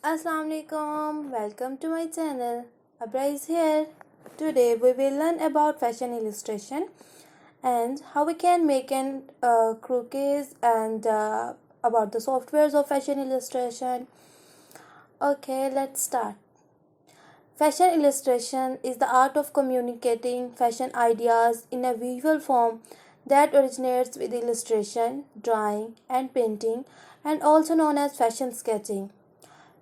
Assalamualaikum, welcome to my channel. Abra is here. Today we will learn about fashion illustration and how we can make an croquis and about the softwares of fashion illustration. Okay, let's start. Fashion illustration is the art of communicating fashion ideas in a visual form that originates with illustration, drawing, and painting, and also known as fashion sketching.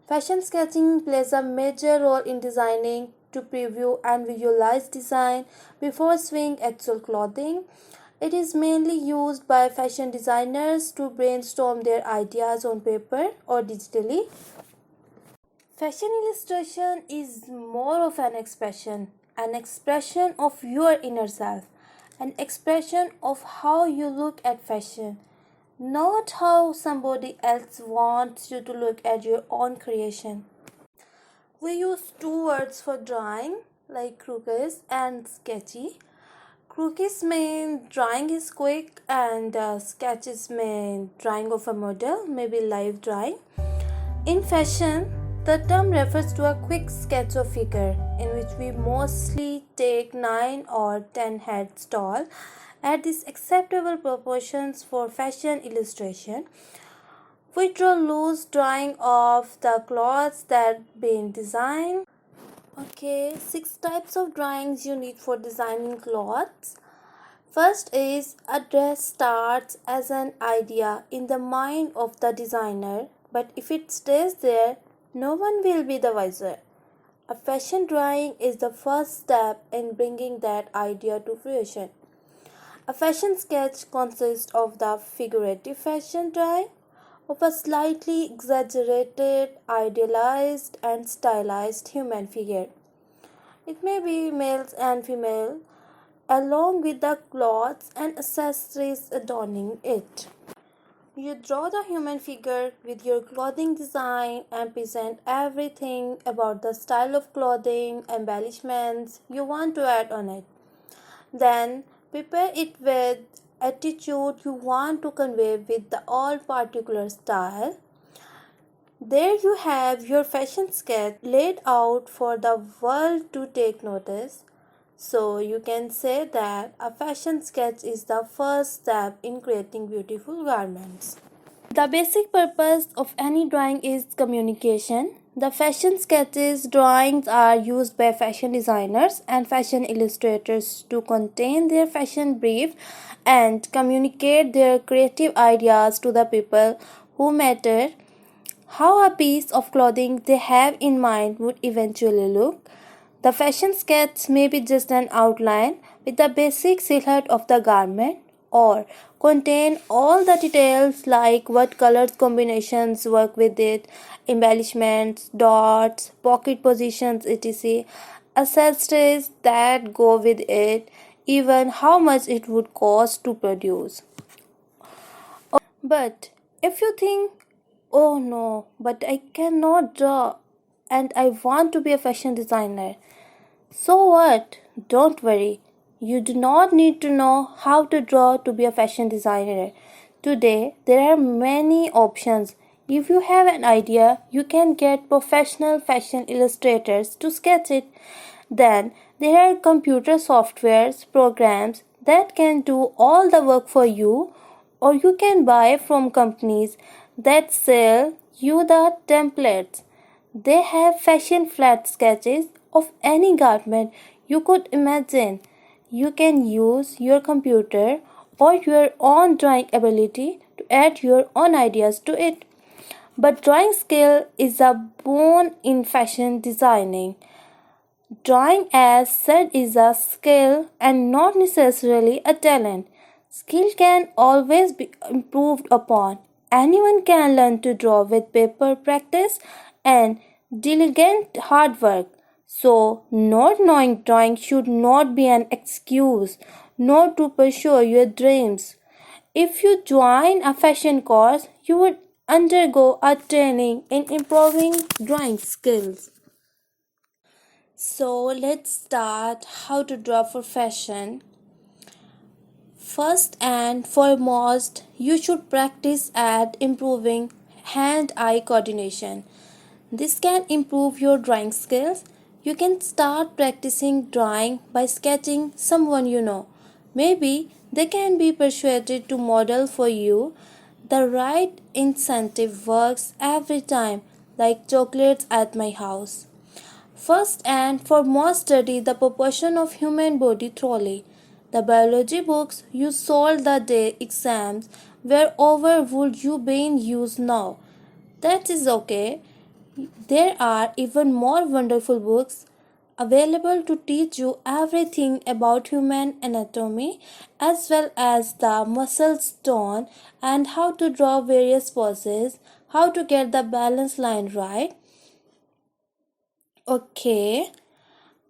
Fashion sketching plays a major role in designing to preview and visualize design before seeing actual clothing. It is mainly used by fashion designers to brainstorm their ideas on paper or digitally. Fashion illustration is more of an expression of your inner self, an expression of how you look at fashion, not how somebody else wants you to look at your own creation. We use two words for drawing like croquis and sketchy. Croquis mean drawing is quick and sketches mean drawing of a model, maybe live drawing. In fashion, the term refers to a quick sketch of figure in which we mostly take 9 or 10 heads tall at these acceptable proportions for fashion illustration. We draw loose drawing of the clothes that been designed. Okay, 6 types of drawings you need for designing clothes. First is a dress starts as an idea in the mind of the designer, but if it stays there, no one will be the wiser. A fashion drawing is the first step in bringing that idea to fruition. A fashion sketch consists of the figurative fashion drawing of a slightly exaggerated, idealized, and stylized human figure. It may be male and female, along with the clothes and accessories adorning it. You draw the human figure with your clothing design and present everything about the style of clothing, embellishments you want to add on it. Then prepare it with attitude you want to convey with the all particular style. There you have your fashion sketch laid out for the world to take notice. So you can say that a fashion sketch is the first step in creating beautiful garments. The basic purpose of any drawing is communication. The fashion sketches drawings are used by fashion designers and fashion illustrators to contain their fashion brief and communicate their creative ideas to the people who matter. How a piece of clothing they have in mind would eventually look. The fashion sketch may be just an outline with the basic silhouette of the garment or contain all the details like what colors combinations work with it, embellishments, dots, pocket positions, etc., accessories that go with it, even how much it would cost to produce. But if you think, oh no, but I cannot draw and I want to be a fashion designer, so what? Don't worry. You do not need to know how to draw to be a fashion designer. Today, there are many options. If you have an idea, you can get professional fashion illustrators to sketch it. Then, there are computer softwares, programs that can do all the work for you, or you can buy from companies that sell you the templates. They have fashion flat sketches of any garment you could imagine. You can use your computer or your own drawing ability to add your own ideas to it. But drawing skill is a bone in fashion designing. Drawing, as said, is a skill and not necessarily a talent. Skill can always be improved upon. Anyone can learn to draw with paper practice and diligent hard work. So, not knowing drawing should not be an excuse not to pursue your dreams. If you join a fashion course, you would undergo a training in improving drawing skills. So let's start how to draw for fashion. First and foremost, you should practice at improving hand-eye coordination. This can improve your drawing skills. You can start practicing drawing by sketching someone you know. Maybe they can be persuaded to model for you. The right incentive works every time, like chocolates at my house. First and foremost, study the proportion of human body thoroughly. The biology books you solved the day exams where over would you being used now. That is okay. There are even more wonderful books available to teach you everything about human anatomy as well as the muscles tone and how to draw various poses, how to get the balance line right. Okay,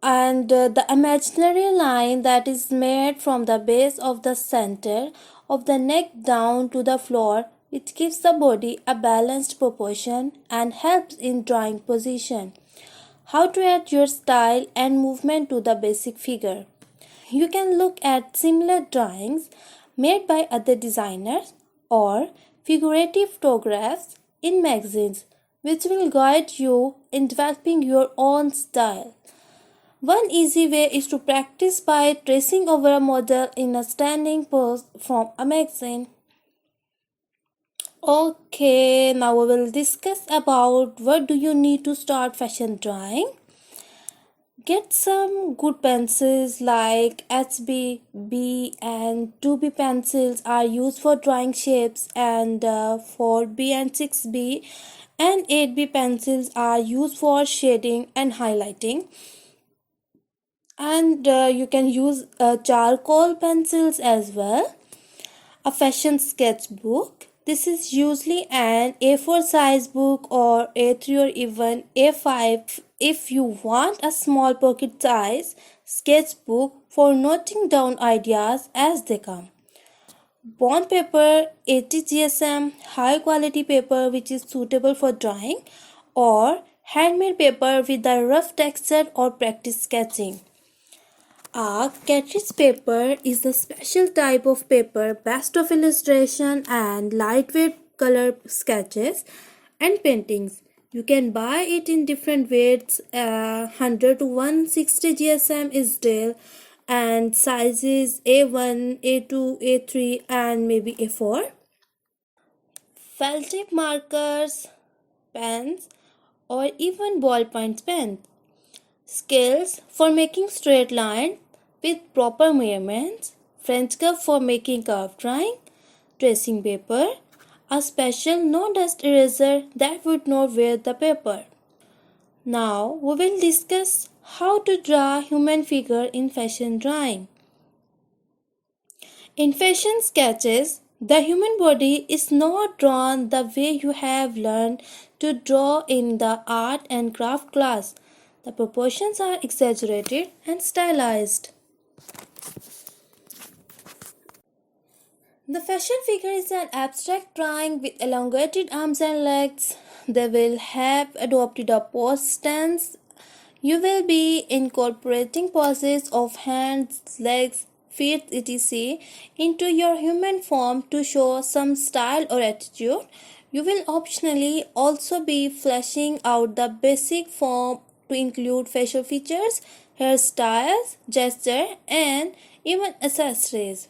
and the imaginary line that is made from the base of the center of the neck down to the floor, which gives the body a balanced proportion and helps in drawing position. How to add your style and movement to the basic figure. You can look at similar drawings made by other designers or figurative photographs in magazines, which will guide you in developing your own style. One easy way is to practice by tracing over a model in a standing pose from a magazine. Okay, now we will discuss about what do you need to start fashion drawing. Get some good pencils like HB, B and 2B pencils are used for drawing shapes and for B and 6B and 8B pencils are used for shading and highlighting. And you can use charcoal pencils as well. A fashion sketchbook. This is usually an A4 size book or A3 or even A5 if you want a small pocket size sketchbook for noting down ideas as they come. Bond paper 80 GSM, high quality paper which is suitable for drawing, or handmade paper with a rough texture or practice sketching. A cartridge paper is a special type of paper best of illustration and lightweight color sketches and paintings. You can buy it in different weights. 100 to 160 GSM is there and sizes A1, A2, A3 and maybe A4. Felt tip markers, pens or even ballpoint pens. Scales for making straight lines with proper measurements, French curve for making curved drawing, tracing paper, a special no dust eraser that would not wear the paper. Now we will discuss how to draw human figure in fashion drawing. In fashion sketches, the human body is not drawn the way you have learned to draw in the art and craft class. The proportions are exaggerated and stylized. The fashion figure is an abstract drawing with elongated arms and legs. They will have adopted a pose stance. You will be incorporating poses of hands, legs, feet, etc. into your human form to show some style or attitude. You will optionally also be fleshing out the basic form to include facial features, hairstyles, gesture, and even accessories.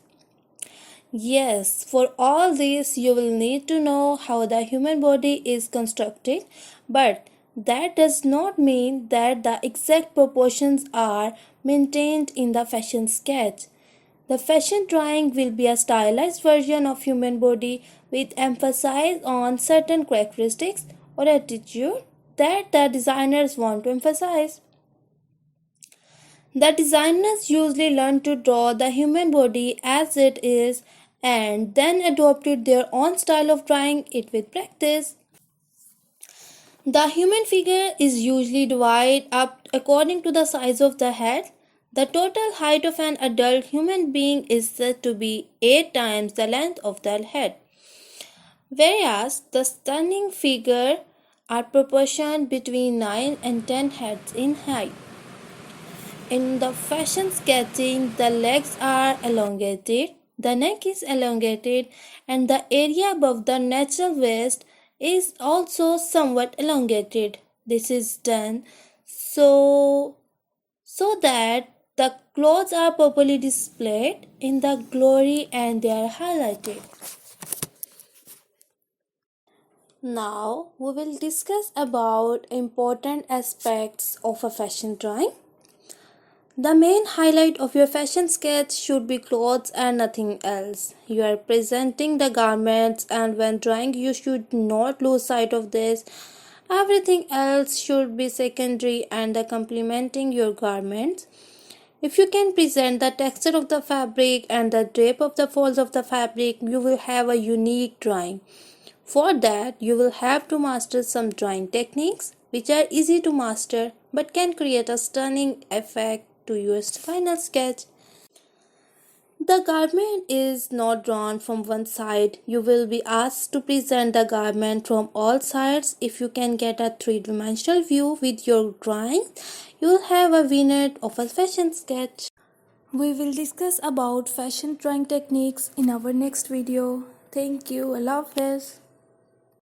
Yes, for all this, you will need to know how the human body is constructed, but that does not mean that the exact proportions are maintained in the fashion sketch. The fashion drawing will be a stylized version of human body with emphasis on certain characteristics or attitude that the designers want to emphasize. The designers usually learn to draw the human body as it is and then adopted their own style of drawing it with practice. The human figure is usually divided up according to the size of the head. The total height of an adult human being is said to be 8 times the length of the head, whereas the stunning figure are proportioned between 9 and 10 heads in height. In the fashion sketching, the legs are elongated, the neck is elongated, and the area above the natural waist is also somewhat elongated. this is done so that the clothes are properly displayed in the glory and they are highlighted. Now we will discuss about important aspects of a fashion drawing. The main highlight of your fashion sketch should be clothes and nothing else. You are presenting the garments, and when drawing, you should not lose sight of this. Everything else should be secondary and the complementing your garments. If you can present the texture of the fabric and the drape of the folds of the fabric, you will have a unique drawing. For that, you will have to master some drawing techniques which are easy to master but can create a stunning effect to your final sketch. The garment is not drawn from one side. You will be asked to present the garment from all sides. If you can get a three-dimensional view with your drawing, you will have a winner of a fashion sketch. We will discuss about fashion drawing techniques in our next video. Thank you. Allah Hafiz.